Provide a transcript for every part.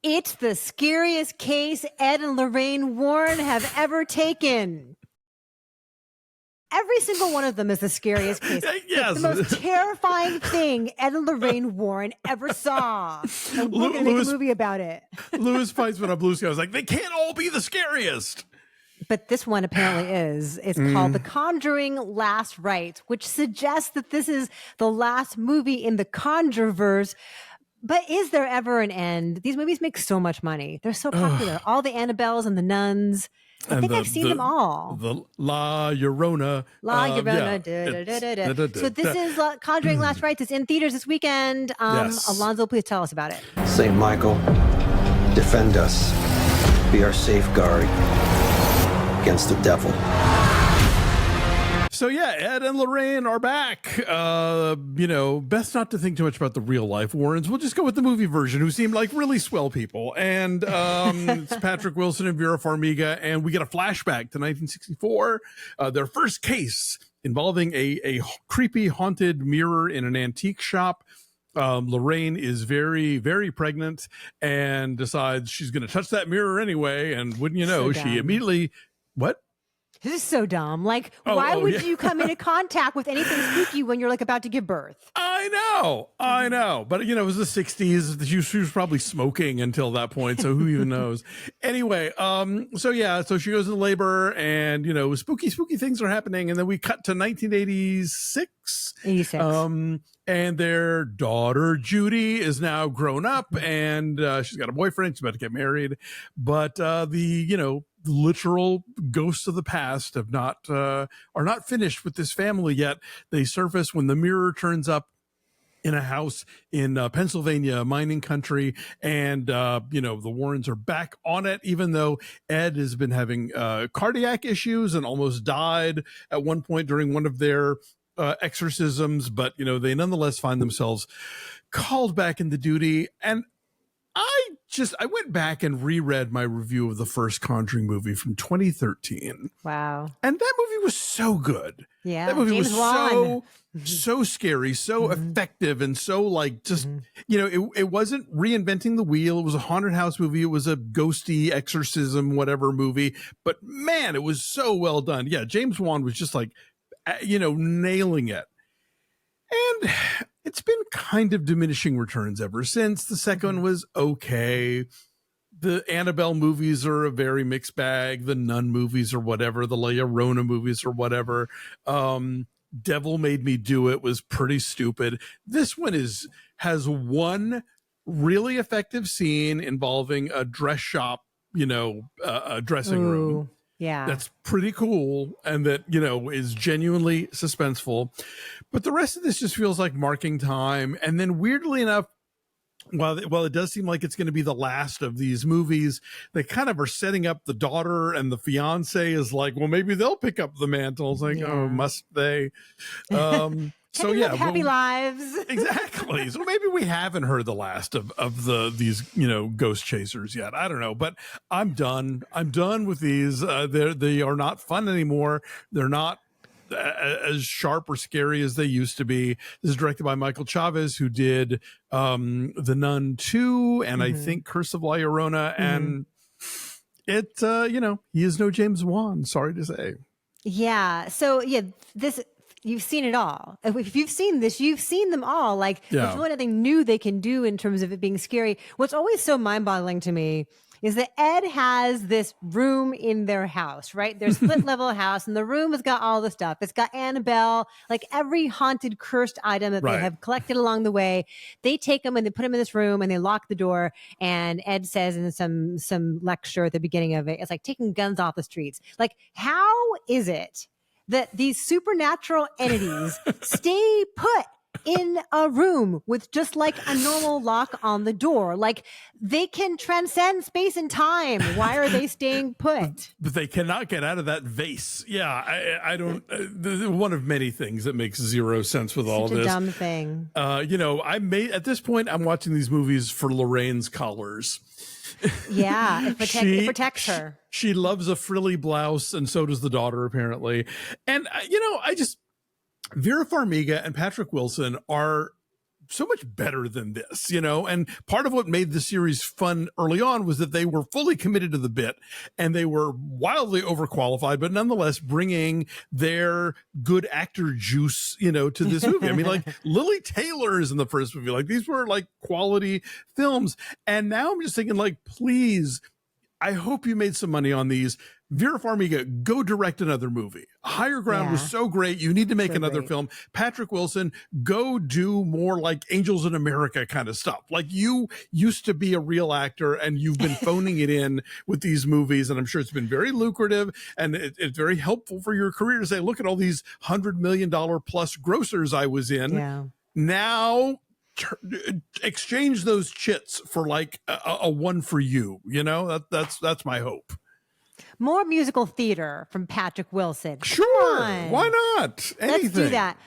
It's the scariest case Ed and Lorraine Warren have ever taken. Every single one of them is the scariest case. Yes. The most terrifying thing Ed and Lorraine Warren ever saw. And we're going to make a movie about it. Louis Feisman on Blue Sky was like, they can't all be the scariest. But this one apparently is. It's called The Conjuring Last Rites, which suggests that this is the last movie in the Conjureverse. But is there ever an end? These movies make so much money. They're so popular. All the Annabelles and the nuns. I think I've seen them all. The La Llorona. La Llorona. So this is Conjuring Last Rites. It's in theaters this weekend. Yes. Alonso, please tell us about it. Saint Michael, defend us. Be our safeguard against the devil. So yeah, Ed and Lorraine are back. Best not to think too much about the real life Warrens. We'll just go with the movie version, who seemed like really swell people. And it's Patrick Wilson and Vera Farmiga, and we get a flashback to 1964, their first case involving a creepy haunted mirror in an antique shop. Lorraine is very, very pregnant and decides she's going to touch that mirror anyway. And wouldn't you know, she immediately, what? This is so dumb. Like, why would you come into contact with anything spooky when you're like about to give birth? I know. But, it was the 60s. She was probably smoking until that point. So who even knows? Anyway, so she goes into labor and, spooky things are happening. And then we cut to 1986. 86. And their daughter, Judy, is now grown up and she's got a boyfriend. She's about to get married. But the literal ghosts of the past are not finished with this family yet. They surface when the mirror turns up in a house in Pennsylvania, mining country, and the Warrens are back on it, even though Ed has been having cardiac issues and almost died at one point during one of their exorcisms, but they nonetheless find themselves called back into duty. And I went back and reread my review of the first Conjuring movie from 2013. Wow. And that movie was so good. Yeah. That movie James was Wan. so scary, so effective, and so it wasn't reinventing the wheel. It was a haunted house movie. It was a ghosty exorcism, whatever movie. But man, it was so well done. Yeah. James Wan was just nailing it. And it's been kind of diminishing returns ever since. The second was okay. The Annabelle movies are a very mixed bag. The Nun movies or whatever, the La Llorona movies or whatever. Devil Made Me Do It was pretty stupid. This one has one really effective scene involving a dress shop, a dressing room. Yeah. That's pretty cool. And that, is genuinely suspenseful. But the rest of this just feels like marking time. And then weirdly enough, while it does seem like it's going to be the last of these movies, they kind of are setting up the daughter and the fiance as like, well, maybe they'll pick up the mantle. It's like, oh, must they? So yeah, happy lives. Exactly. So maybe we haven't heard the last of these ghost chasers yet. I don't know, but I'm done. I'm done with these. They are not fun anymore. They're not as sharp or scary as they used to be. This is directed by Michael Chaves, who did The Nun 2 and I think Curse of La Llorona. And it he is no James Wan, sorry to say. Yeah. So yeah, you've seen it all. If you've seen this, you've seen them all. Like, there's really nothing new they can do in terms of it being scary. What's always so mind-boggling to me is that Ed has this room in their house, right? Their split level house, and the room has got all the stuff. It's got Annabelle, like every haunted, cursed item that they have collected along the way. They take them and they put them in this room and they lock the door. And Ed says in some lecture at the beginning of it, it's like taking guns off the streets. Like, how is it that these supernatural entities stay put in a room with just like a normal lock on the door? Like, they can transcend space and time. Why are they staying put? But they cannot get out of that vase. Yeah, I don't. One of many things that makes zero sense with all of this. Such a dumb thing. At this point, I'm watching these movies for Lorraine's collars. Yeah, it protects her. She loves a frilly blouse, and so does the daughter, apparently. And Vera Farmiga and Patrick Wilson are so much better than this, you know? And part of what made the series fun early on was that they were fully committed to the bit and they were wildly overqualified, but nonetheless bringing their good actor juice, you know, to this movie. I mean, like Lily Taylor is in the first movie. Like these were like quality films. And now I'm just thinking like, please, I hope you made some money on these. Vera Farmiga, go direct another movie. Higher Ground was so great. You need to make another film. Patrick Wilson, go do more like Angels in America kind of stuff. Like you used to be a real actor and you've been phoning it in with these movies. And I'm sure it's been very lucrative and it's very helpful for your career to say, look at all these $100 million plus grossers I was in. Yeah. Now exchange those chits for like a one for you, you know, that's my hope. More musical theater from Patrick Wilson. Sure. Why not? Anything. Let's do that.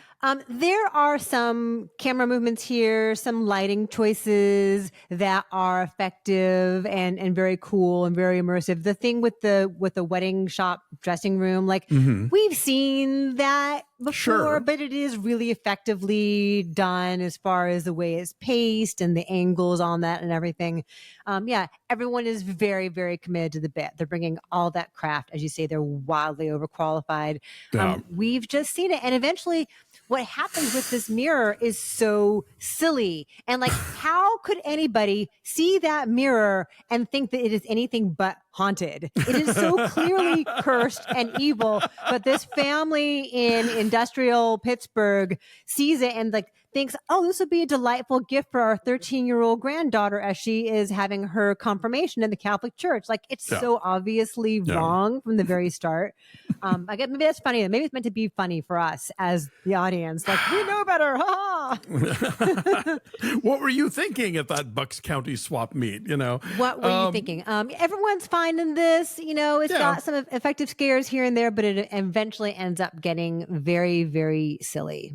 There are some camera movements here, some lighting choices that are effective and very cool and very immersive. The thing with the wedding shop dressing room, like we've seen that before, but it is really effectively done as far as the way it's paced and the angles on that and everything. Everyone is very, very committed to the bit. They're bringing all that craft. As you say, they're wildly overqualified. We've just seen it. And eventually what happens with this mirror is so silly. And like, how could anybody see that mirror and think that it is anything but haunted? It is so clearly cursed and evil, but this family in industrial Pittsburgh sees it and like thinks, oh, this would be a delightful gift for our 13-year-old granddaughter as she is having her confirmation in the Catholic Church. Like it's so obviously wrong from the very start. I guess maybe that's funny. Maybe it's meant to be funny for us as the audience. Like we know better. Ha! What were you thinking at that Bucks County swap meet? You know, what were you thinking? Everyone's fine in this. You know, it's got some effective scares here and there, but it eventually ends up getting very, very silly.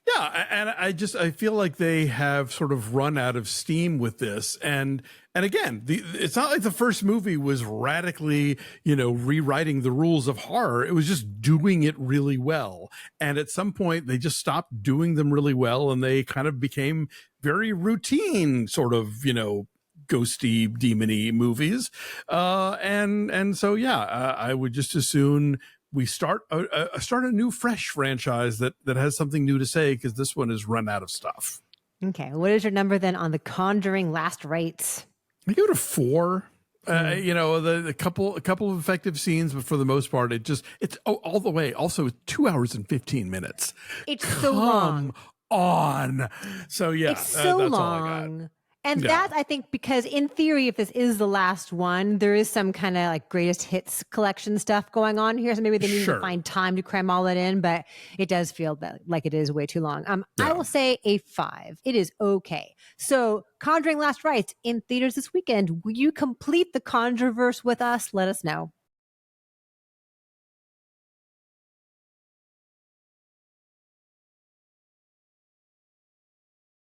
Yeah, and I feel like they have sort of run out of steam with this, and again, it's not like the first movie was radically, you know, rewriting the rules of horror. It was just doing it really well, and at some point they just stopped doing them really well, and they kind of became very routine, sort of, you know, ghosty, demony movies, and so I would just as soon we start a new fresh franchise that has something new to say, because this one has run out of stuff. Okay, what is your number then on the Conjuring Last Rites? I give it a 4. You know, a couple of effective scenes, but for the most part, it's all the way. Also, 2 hours and 15 minutes. It's so long. On. So it's so that's long. All I got. And that, I think, because in theory, if this is the last one, there is some kind of like greatest hits collection stuff going on here. So maybe they need to find time to cram all that in, but it does feel like it is way too long. I will say a 5. It is okay. So Conjuring Last Rites in theaters this weekend. Will you complete the Conjureverse with us? Let us know.